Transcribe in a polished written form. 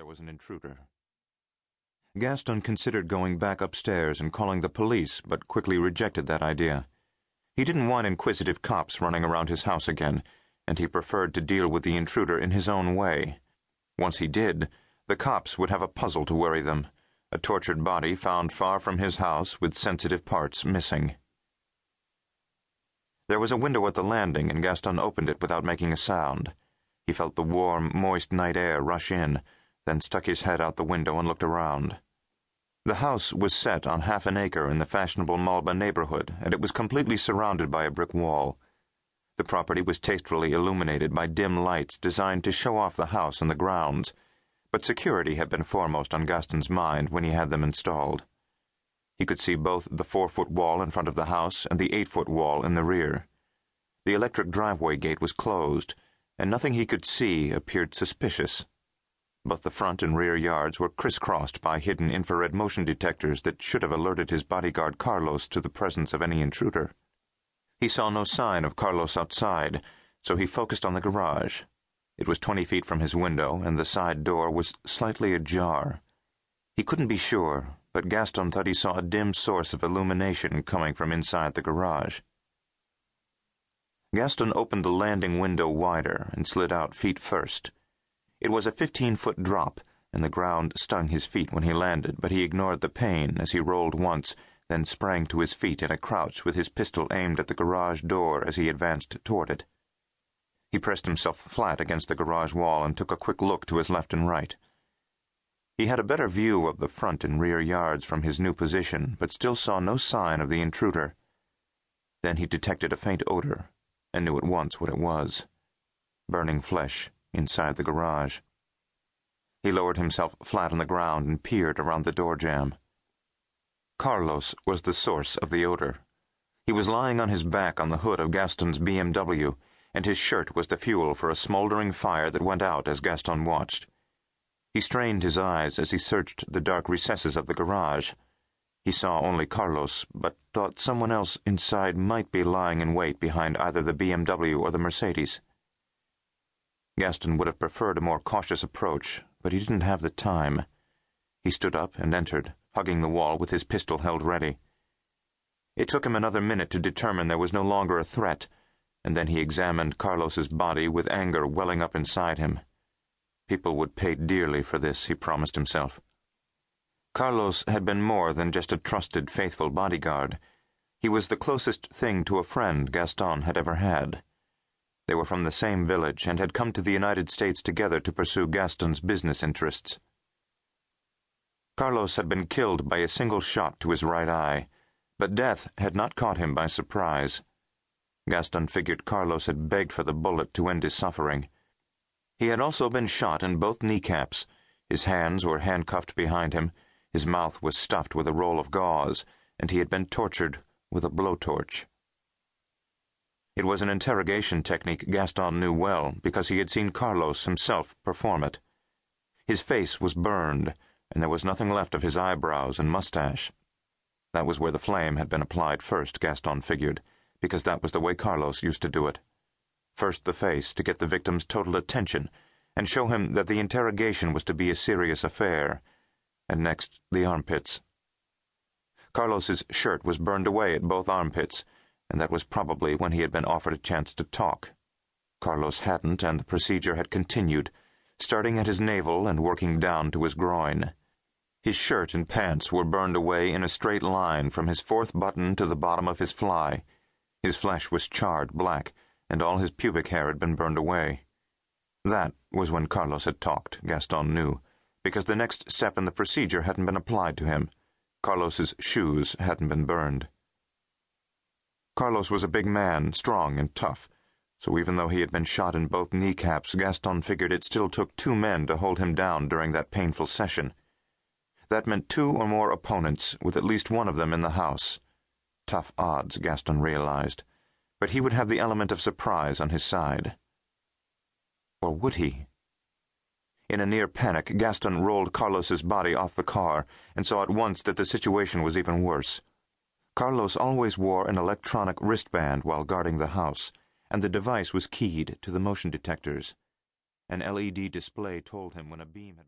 there was an intruder. Gaston considered going back upstairs and calling the police, but quickly rejected that idea. He didn't want inquisitive cops running around his house again, and he preferred to deal with the intruder in his own way. Once he did, the cops would have a puzzle to worry them: a tortured body found far from his house with sensitive parts missing. There was a window at the landing, and Gaston opened it without making a sound. He felt the warm, moist night air rush in, then stuck his head out the window and looked around. The house was set on half an acre in the fashionable Malba neighborhood, and it was completely surrounded by a brick wall. The property was tastefully illuminated by dim lights designed to show off the house and the grounds, but security had been foremost on Gaston's mind when he had them installed. He could see both the 4-foot wall in front of the house and the 8-foot wall in the rear. The electric driveway gate was closed, and nothing he could see appeared suspicious. Both the front and rear yards were crisscrossed by hidden infrared motion detectors that should have alerted his bodyguard Carlos to the presence of any intruder. He saw no sign of Carlos outside, so he focused on the garage. It was 20 feet from his window, and the side door was slightly ajar. He couldn't be sure, but Gaston thought he saw a dim source of illumination coming from inside the garage. Gaston opened the landing window wider and slid out feet first. It was a 15-foot drop, and the ground stung his feet when he landed, but he ignored the pain as he rolled once, then sprang to his feet in a crouch with his pistol aimed at the garage door as he advanced toward it. He pressed himself flat against the garage wall and took a quick look to his left and right. He had a better view of the front and rear yards from his new position, but still saw no sign of the intruder. Then he detected a faint odor, and knew at once what it was: burning flesh inside the garage. He lowered himself flat on the ground and peered around the door jamb. Carlos was the source of the odor. He was lying on his back on the hood of Gaston's BMW, and his shirt was the fuel for a smoldering fire that went out as Gaston watched. He strained his eyes as he searched the dark recesses of the garage. He saw only Carlos, but thought someone else inside might be lying in wait behind either the BMW or the Mercedes. Gaston would have preferred a more cautious approach, but he didn't have the time. He stood up and entered, hugging the wall with his pistol held ready. It took him another minute to determine there was no longer a threat, and then he examined Carlos's body with anger welling up inside him. People would pay dearly for this, he promised himself. Carlos had been more than just a trusted, faithful bodyguard. He was the closest thing to a friend Gaston had ever had. They were from the same village and had come to the United States together to pursue Gaston's business interests. Carlos had been killed by a single shot to his right eye, but death had not caught him by surprise. Gaston figured Carlos had begged for the bullet to end his suffering. He had also been shot in both kneecaps. His hands were handcuffed behind him, his mouth was stuffed with a roll of gauze, and he had been tortured with a blowtorch. It was an interrogation technique Gaston knew well, because he had seen Carlos himself perform it. His face was burned, and there was nothing left of his eyebrows and mustache. That was where the flame had been applied first, Gaston figured, because that was the way Carlos used to do it. First the face, to get the victim's total attention, and show him that the interrogation was to be a serious affair, and next the armpits. Carlos's shirt was burned away at both armpits, and that was probably when he had been offered a chance to talk. Carlos hadn't, and the procedure had continued, starting at his navel and working down to his groin. His shirt and pants were burned away in a straight line from his 4th button to the bottom of his fly. His flesh was charred black, and all his pubic hair had been burned away. That was when Carlos had talked, Gaston knew, because the next step in the procedure hadn't been applied to him. Carlos's shoes hadn't been burned. Carlos was a big man, strong and tough, so even though he had been shot in both kneecaps, Gaston figured it still took 2 men to hold him down during that painful session. That meant 2 or more opponents, with at least one of them in the house. Tough odds, Gaston realized, but he would have the element of surprise on his side. Or would he? In a near panic, Gaston rolled Carlos's body off the car and saw at once that the situation was even worse. Carlos always wore an electronic wristband while guarding the house, and the device was keyed to the motion detectors. An LED display told him when a beam had